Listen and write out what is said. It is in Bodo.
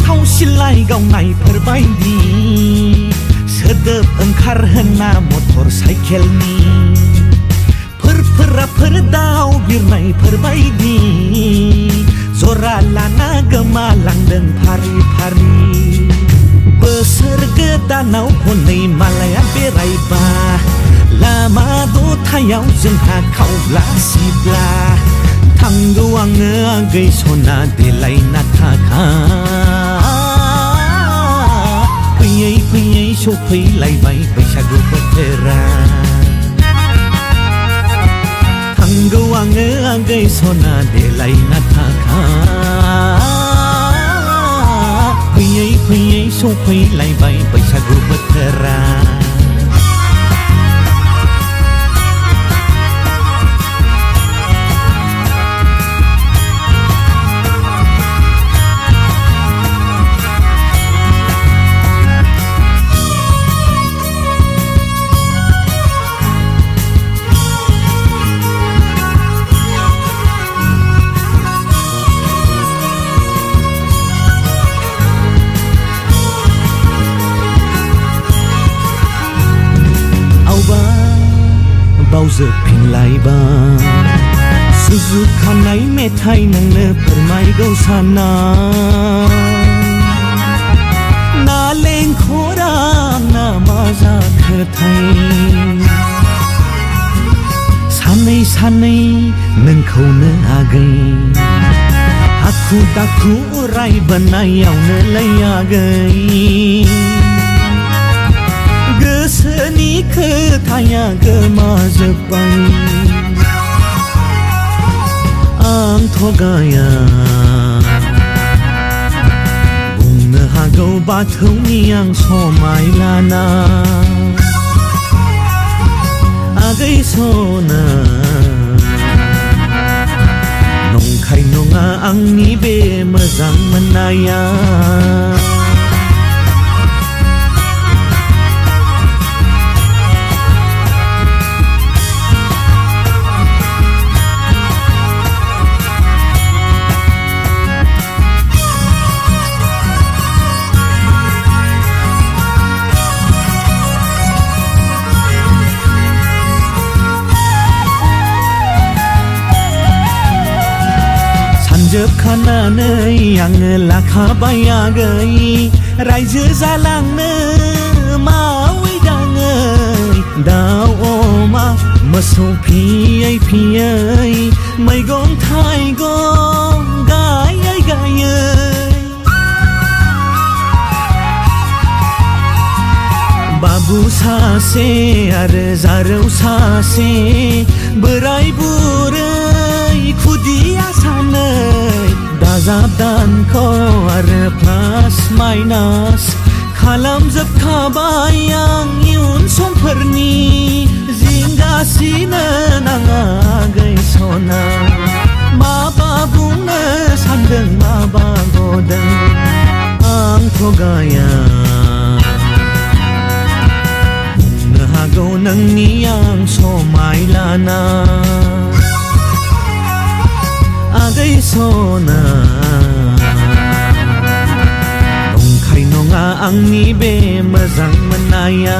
थाव सिलाय गावनायफोरबायदि सोदोब ओंखारहोना मटर साइकेलनि फोरफोराफोर दाव बिरनायफोरबायदि जरा लाना गोमालांदों फारि फारि बोसोर गोदानाव हनै मालाया बेरायबा लामा दथायाव जोंहा खावब्ला सिब्ला थांगौ आङो आगै सना देलायना थाखा फैयै फैयै सफैलायबाय बैसागु बोथोरा थांगौ आङो आगै सना देलायना थाखा फैयै फैयै सफैलायबाय बैसागु बोथोरा बावजोबफिनलायबा सुजुखानाय मेथाइ नोंनो फोरमायगौ साना नालेंखरा आंना मा जाखोथाय सानै सानै नोंखौनो आगै हाखु दाखु रायबोनायावनो लैयागै गोसोनि खोथाया गोमाजोब्बाय आं थगाया बुंनो हागौ बाथौनि आं समाय लाना आगै सना नंखाय नङा आंनि बे मोजां मोननाया जोबखानानै आङो लाखाबाय आगै रायजो जालांनो मावै दाङै दाउ अमा मोसौ फियै फियै मैगं थाइगं गायै गायै बाबु सासे आरो जारौ सासे बोराय बुरै खुदिया सानै दाजाब दानख' आरो प्लास माइनास खालामजोबखाबाय आं इयुन समफोरनि जिंगासिनो नाङा आगै सना माबा बुंनो सानदों माबा गदों आं थगाया बुंनो हागौ नोंनि आं समाय लाना आगै सना नंखाय नङा आंनि बे मोजां मोननाया